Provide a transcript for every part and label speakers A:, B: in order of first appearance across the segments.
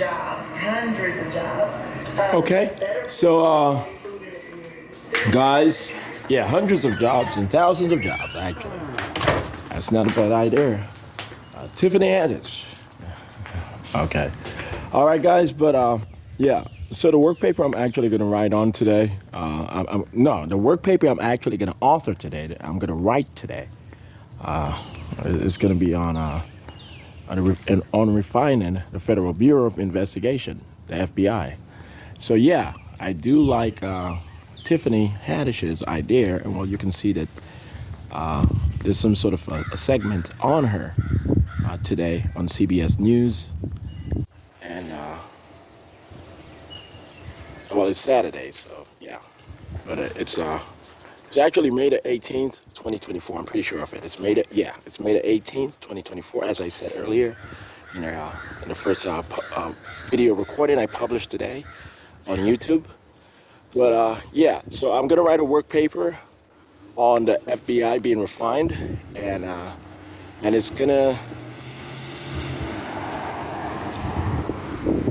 A: jobs, hundreds of jobs.
B: Okay, so guys, yeah, hundreds of jobs and thousands of jobs, actually. That's not a bad idea. Tiffany Haddish. Okay. All right, guys, but yeah. So the work paper I'm actually going to write on today, the work paper I'm actually going to author today, that I'm going to write today, is going to be on refining the Federal Bureau of Investigation, the FBI. So yeah, I do like Tiffany Haddish's idea, and well, you can see that there's some sort of a segment on her today on CBS News, and well, it's Saturday, so yeah, but it's actually May the 18th, 2024. I'm pretty sure of it. It's May the 18th, 2024, as I said earlier in the first video recording I published today on YouTube. But yeah, so I'm gonna write a work paper on the FBI being refined, and it's gonna,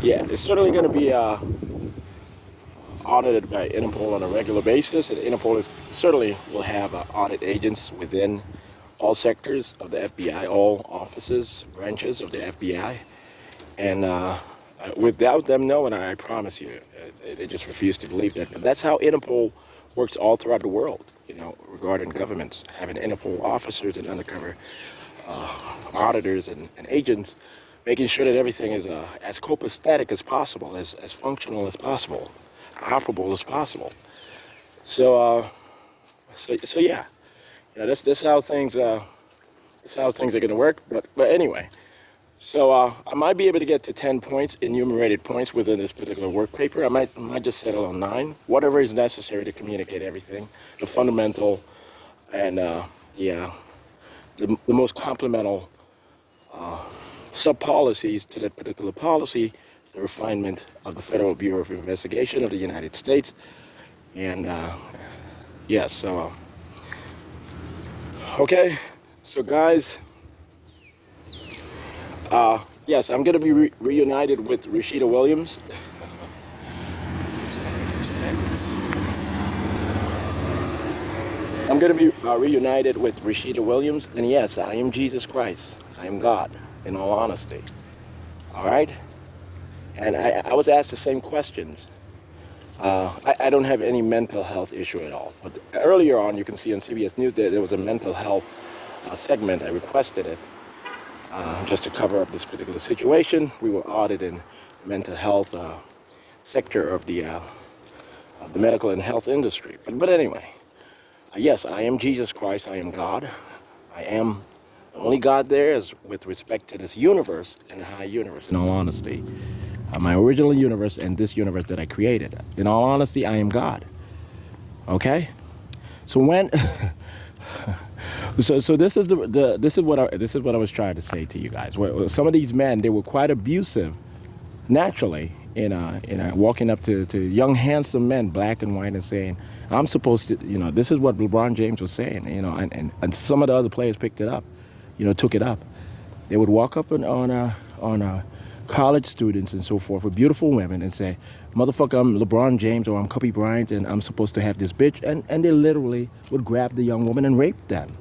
B: yeah, it's certainly gonna be audited by INTERPOL on a regular basis, and INTERPOL certainly will have audit agents within all sectors of the FBI, all offices, branches of the FBI, and without them knowing, I promise you, they just refuse to believe that. But that's how INTERPOL works all throughout the world, you know, regarding governments, having INTERPOL officers and undercover auditors and agents, making sure that everything is as copacetic as possible, as functional as possible, operable as possible. So yeah, you know, that's how things are going to work. But anyway, so I might be able to get to 10 points, enumerated points within this particular work paper. I might just settle on 9, whatever is necessary to communicate everything, the fundamental, and yeah, the most complemental sub-policies to that particular policy, the refinement of the Federal Bureau of Investigation of the United States. And yeah, so okay, so guys, yes, I'm going to be reunited with Rashida Williams. I'm going to be reunited with Rashida Williams, and yes, I am Jesus Christ. I am God, in all honesty. All right? And I was asked the same questions. I don't have any mental health issue at all. But earlier on, you can see on CBS News that there was a mental health segment. I requested it just to cover up this particular situation. We were auditing the mental health sector of the medical and health industry. But anyway, yes, I am Jesus Christ. I am God. I am the only God there is with respect to this universe and the high universe, in all honesty. My original universe and this universe that I created. In all honesty, I am God. Okay? So when so this is what I was trying to say to you guys. Some of these men, they were quite abusive naturally in walking up to young handsome men, black and white, and saying, I'm supposed to, you know, this is what LeBron James was saying, you know, and some of the other players picked it up, you know, took it up. They would walk up on college students and so forth with beautiful women and say, motherfucker, I'm LeBron James or I'm Kobe Bryant and I'm supposed to have this bitch. And they literally would grab the young woman and rape them.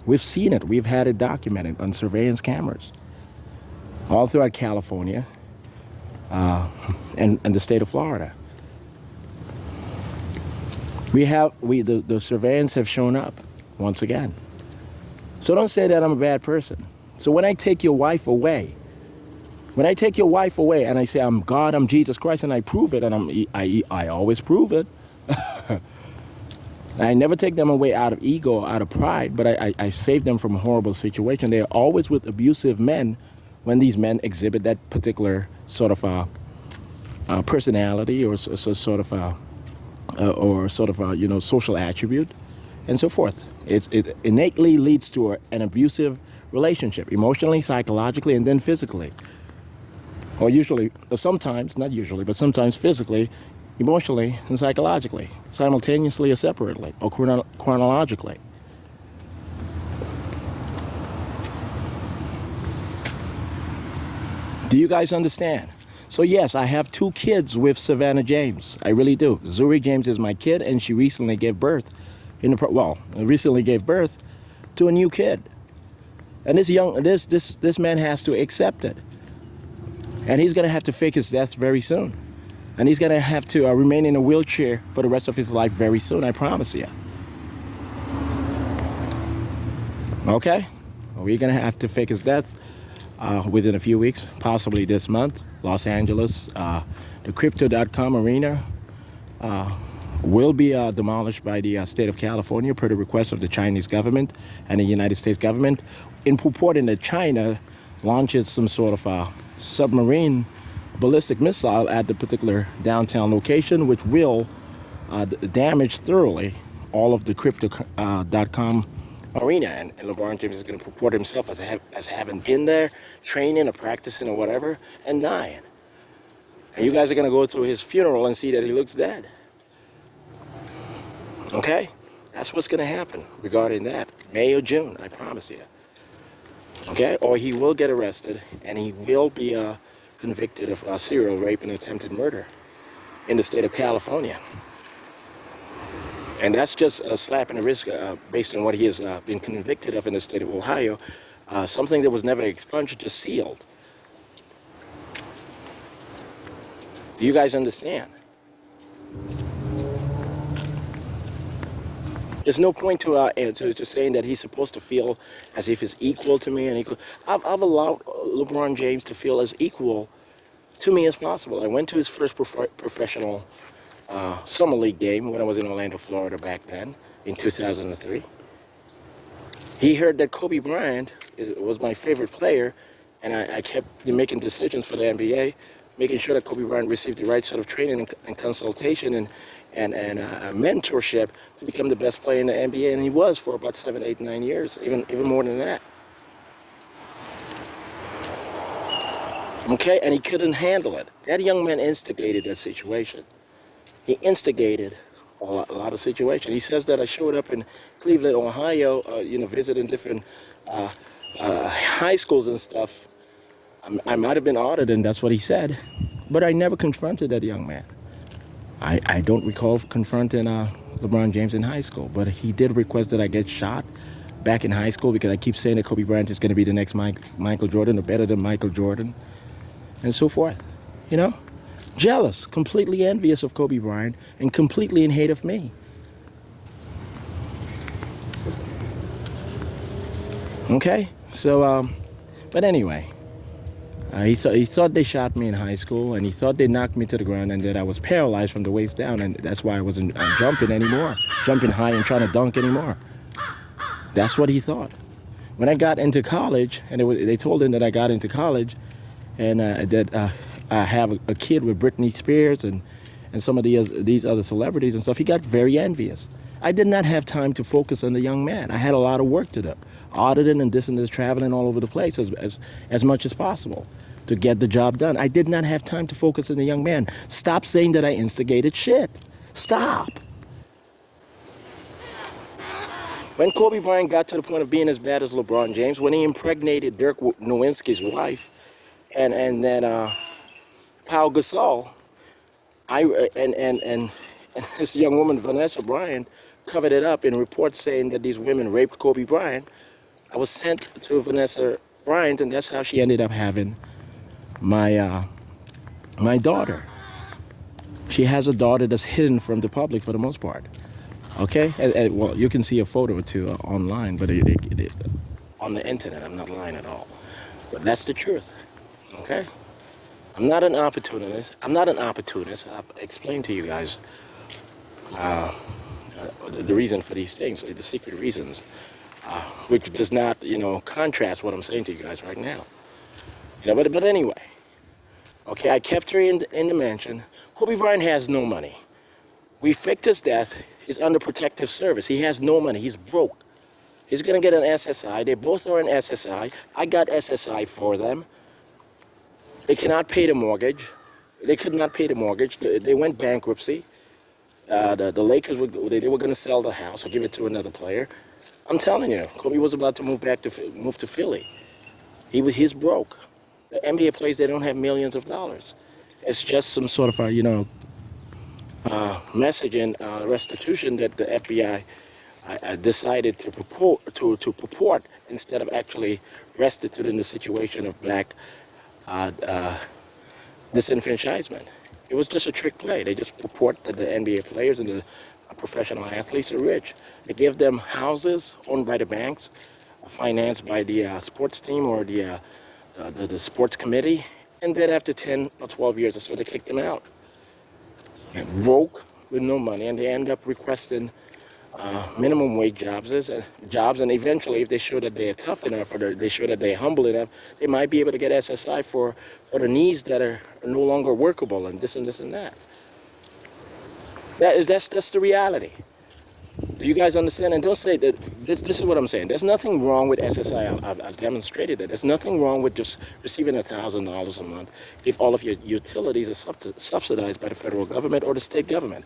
B: We've seen it. We've had it documented on surveillance cameras all throughout California and the state of Florida. The surveillance have shown up once again. So don't say that I'm a bad person. So when I take your wife away, and I say I'm God, I'm Jesus Christ, and I prove it, and I always prove it. I never take them away out of ego, out of pride, but I save them from a horrible situation. They are always with abusive men when these men exhibit that particular sort of personality or sort of you know, social attribute, and so forth. It innately leads to an abusive relationship, emotionally, psychologically, and then physically. Or usually, or sometimes, not usually, but sometimes physically, emotionally, and psychologically, simultaneously or separately, or chronologically. Do you guys understand? So yes, I have 2 kids with Savannah James. I really do. Zuri James is my kid, and she recently gave birth recently gave birth to a new kid. And this man has to accept it. And he's gonna have to fake his death very soon. And he's gonna have to remain in a wheelchair for the rest of his life very soon, I promise you. Okay? We're gonna have to fake his death within a few weeks, possibly this month. Los Angeles, the crypto.com arena will be demolished by the state of California per the request of the Chinese government and the United States government, in purporting that China launches some sort of submarine ballistic missile at the particular downtown location, which will damage thoroughly all of the crypto.com arena. And LeBron James is going to purport himself as having been there, training or practicing or whatever, and dying. And you guys are going to go to his funeral and see that he looks dead. Okay? That's what's going to happen regarding that. May or June, I promise you. Okay? Or he will get arrested and he will be convicted of serial rape and attempted murder in the state of California. And that's just a slap in the wrist based on what he has been convicted of in the state of Ohio. Something that was never expunged, just sealed. Do you guys understand? There's no point to saying that he's supposed to feel as if he's equal to me and equal. I've allowed LeBron James to feel as equal to me as possible. I went to his first professional summer league game when I was in Orlando, Florida back then in 2003. He heard that Kobe Bryant was my favorite player, and I kept making decisions for the NBA, making sure that Kobe Bryant received the right sort of training and consultation and mentorship to become the best player in the NBA, and he was for about 7, 8, 9 years, even more than that. Okay, and he couldn't handle it. That young man instigated that situation. He instigated a lot of situations. He says that I showed up in Cleveland, Ohio, visiting different high schools and stuff. I might have been audited, and that's what he said, but I never confronted that young man. I don't recall confronting LeBron James in high school, but he did request that I get shot back in high school because I keep saying that Kobe Bryant is going to be the next Michael Jordan or better than Michael Jordan and so forth. You know? Jealous, completely envious of Kobe Bryant and completely in hate of me. Okay? So, but anyway. He thought they shot me in high school, and he thought they knocked me to the ground, and that I was paralyzed from the waist down, and that's why I wasn't jumping high and trying to dunk anymore. That's what he thought. When I got into college, and they told him that I got into college, and that I have a kid with Britney Spears and some of these other celebrities and stuff, he got very envious. I did not have time to focus on the young man. I had a lot of work to do, auditing and this, traveling all over the place as much as possible to get the job done. I did not have time to focus on the young man. Stop saying that I instigated shit. Stop. When Kobe Bryant got to the point of being as bad as LeBron James, when he impregnated Dirk Nowitzki's wife, and then Pau Gasol, and this young woman Vanessa Bryant covered it up in reports saying that these women raped Kobe Bryant. I was sent to Vanessa Bryant, and that's how she ended up having my daughter. She has a daughter that's hidden from the public for the most part. Okay? Well, you can see a photo or two online, but on the internet, I'm not lying at all. But that's the truth. Okay? I'm not an opportunist. I've explained to you guys the reason for these things, the secret reasons, which does not, contrast what I'm saying to you guys right now. But anyway, okay, I kept her in the mansion. Kobe Bryant has no money. We faked his death. He's under protective service. He has no money. He's broke. He's gonna get an SSI. They both are an SSI. I got SSI for them. They cannot pay the mortgage. They could not pay the mortgage. They went bankruptcy. The Lakers were going to sell the house or give it to another player. I'm telling you, Kobe was about to move to Philly. He's broke. The NBA players, they don't have millions of dollars. It's just some sort of a, message and restitution that the FBI decided to purport instead of actually restituting the situation of black disenfranchisement. It was just a trick play. They just purport that the NBA players and the professional athletes are rich. They give them houses owned by the banks, financed by the sports team or the sports committee, and then after 10 or 12 years or so, they kick them out. And broke with no money, and they end up requesting minimum wage jobs, and eventually, if they show that they are tough enough or they show that they're humble enough, they might be able to get SSI for the needs that are no longer workable, and this and this and that. That's the reality. Do you guys understand? And don't say that. This is what I'm saying. There's nothing wrong with SSI. I've demonstrated it. There's nothing wrong with just receiving $1,000 a month if all of your utilities are subsidized by the federal government or the state government.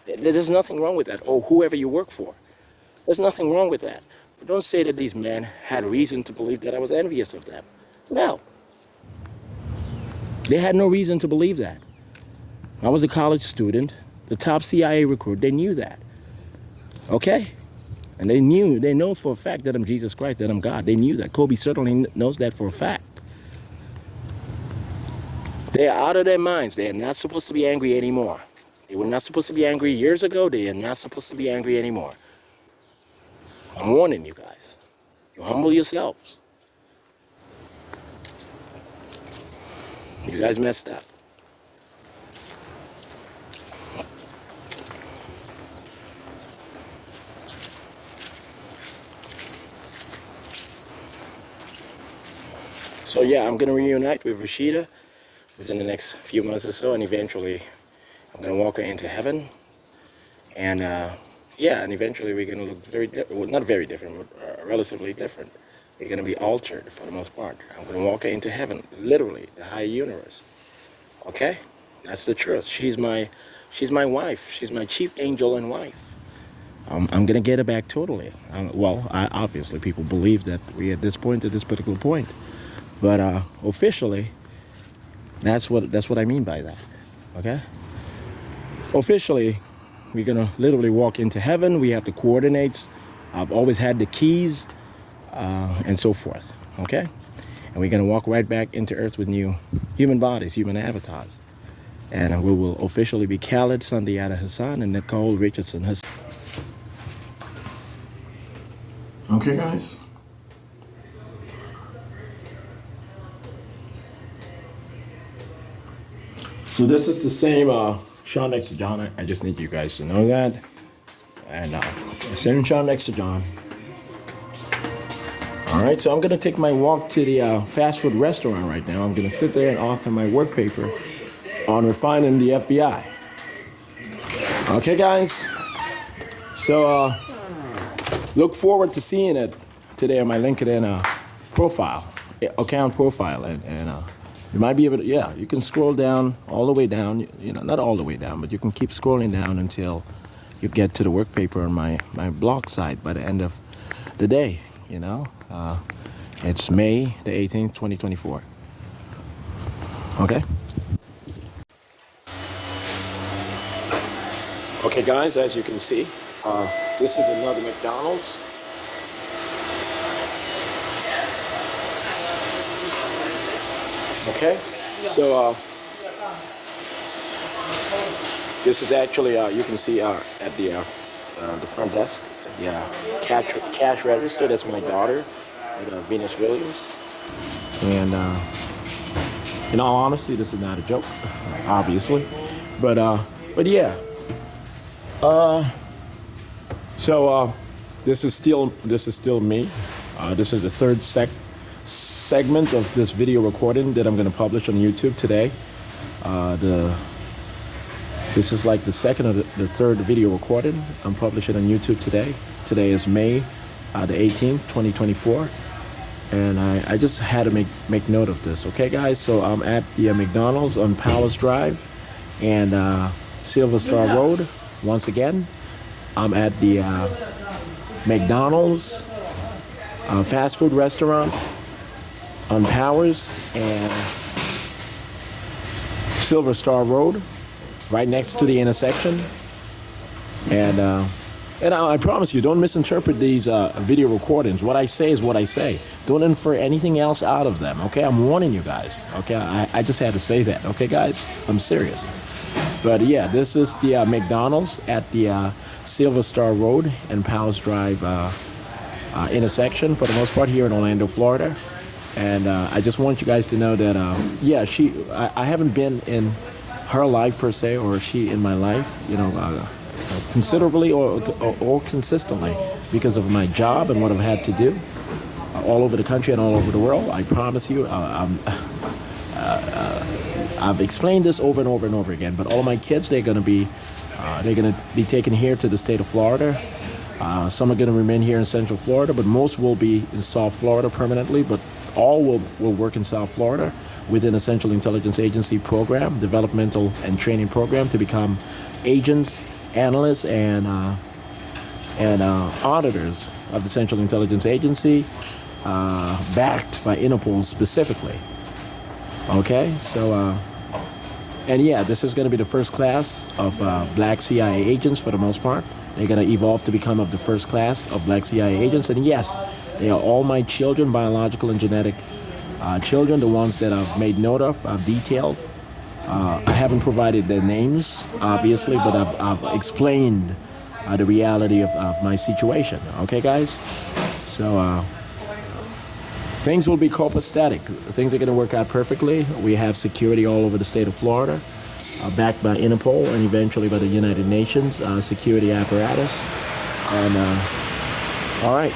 B: There's nothing wrong with that, or whoever you work for. There's nothing wrong with that. But don't say that these men had reason to believe that I was envious of them. No. They had no reason to believe that. I was a college student, the top CIA recruit. They knew that. Okay? And they know for a fact that I'm Jesus Christ, that I'm God. They knew that. Kobe certainly knows that for a fact. They are out of their minds. They are not supposed to be angry anymore. They were not supposed to be angry years ago. They are not supposed to be angry anymore. I'm warning you guys. You humble yourselves. You guys messed up. So yeah, I'm going to reunite with Rashida within the next few months or so, and eventually I'm going to walk her into heaven. And yeah, and eventually we're going to look very different. Well, not very different, but relatively different. We're going to be altered for the most part. I'm going to walk her into heaven, literally, the high universe. Okay? That's the truth. She's my wife. She's my chief angel and wife. I'm going to get her back totally. Obviously people believe that we're at this particular point. But officially, that's what I mean by that. Okay? Officially, we're gonna literally walk into heaven. We have the coordinates. I've always had the keys, and so forth. Okay? And we're gonna walk right back into Earth with new human bodies, human avatars. And we will officially be Khaled Sundiata Hassan and Nicole Richardson Hassan. Okay, guys. So this is the same Shawn next to John. I just need you guys to know that. And same Shawn next to John. All right, so I'm gonna take my walk to the fast food restaurant right now. I'm gonna sit there and author my work paper on refining the FBI. Okay, guys. So look forward to seeing it today on my LinkedIn account profile, and you might be able to, you can scroll down all the way down, not all the way down, but you can keep scrolling down until you get to the work paper on my blog site by the end of the day, It's May the 18th, 2024. Okay? Okay, guys, as you can see, this is another McDonald's. Okay, so this is actually you can see at the front desk, the cash register. That's my daughter, Venus Williams. And in all honesty, this is not a joke, obviously, but yeah. So this is still me. This is the third segment of this video recording that I'm going to publish on YouTube today. This is like the second or the third video recording I'm publishing on YouTube today. Today is May the 18th, 2024. And I just had to make note of this. Okay, guys? So I'm at the McDonald's on Powers Drive and Silver Star Road. Once again, I'm at the McDonald's fast food restaurant on Powers and Silver Star Road, right next to the intersection. And I promise you, don't misinterpret these video recordings. What I say is what I say. Don't infer anything else out of them, okay? I'm warning you guys, okay? I just had to say that, okay, guys? I'm serious. But yeah, this is the McDonald's at the Silver Star Road and Powers Drive intersection, for the most part, here in Orlando, Florida. And I just want you guys to know that, yeah, I haven't been in her life per se, or she in my life, you know, considerably or consistently, because of my job and what I've had to do all over the country and all over the world. I promise you, I've explained this over and over and over again, but all my kids, they're going to be taken here to the state of Florida. Some are going to remain here in Central Florida, but most will be in South Florida permanently, but all will work in South Florida within a Central Intelligence Agency program, developmental and training program, to become agents, analysts, and auditors of the Central Intelligence Agency, backed by INTERPOL specifically. Okay, so, and yeah, this is going to be the first class of black CIA agents for the most part. They're going to evolve to become of the first class of black CIA agents. And yes, they are all my children, biological and genetic children, the ones that I've made note of, I've detailed. I haven't provided their names, obviously, but I've explained the reality of my situation. Okay, guys? So things will be copacetic. Things are going to work out perfectly. We have security all over the state of Florida, backed by INTERPOL and eventually by the United Nations security apparatus. And all right.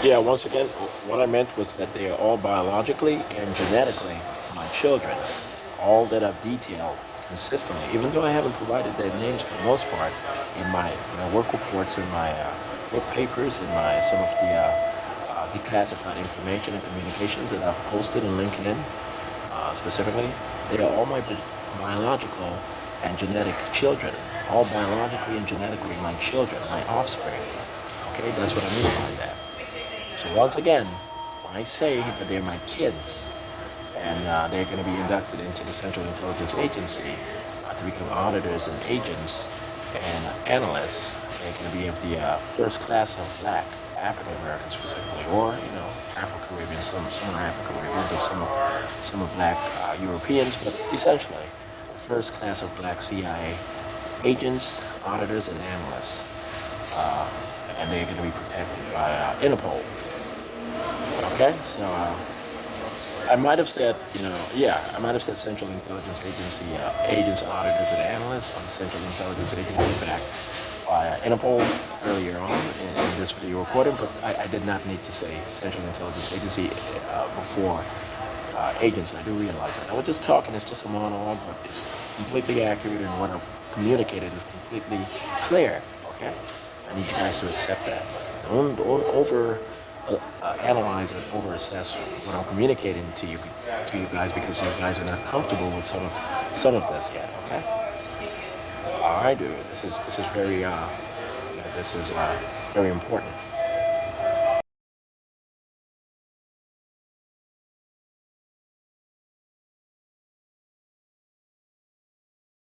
B: Yeah, once again, what I meant was that they are all biologically and genetically my children, all that I've detailed consistently, even though I haven't provided their names for the most part in my work reports, in my work papers, in some of the declassified information and communications that I've posted on LinkedIn specifically. They are all my biological and genetic children, all biologically and genetically my children, my offspring. Okay, that's what I mean by that. So once again, when I say that they're my kids, and they're going to be inducted into the Central Intelligence Agency to become auditors and agents and analysts, they're going to be of the first class of black African Americans specifically, or Afro-Caribbeans. Some are Afro-Caribbeans and some are black Europeans, but essentially the first class of black CIA agents, auditors, and analysts, and they're going to be protected by INTERPOL. Okay, so I might have said, I might have said Central Intelligence Agency agents, auditors, and analysts, on the Central Intelligence Agency back by INTERPOL earlier on in this video recording, but I did not need to say Central Intelligence Agency before agents. I do realize that. I was just talking, it's just a monologue, but it's completely accurate, and what I've communicated is completely clear, okay? I need you guys to accept that. Don't over analyze and over assess what I'm communicating to you guys, because you guys are not comfortable with some of this yet. Okay. All right, dude. This is very this is very important.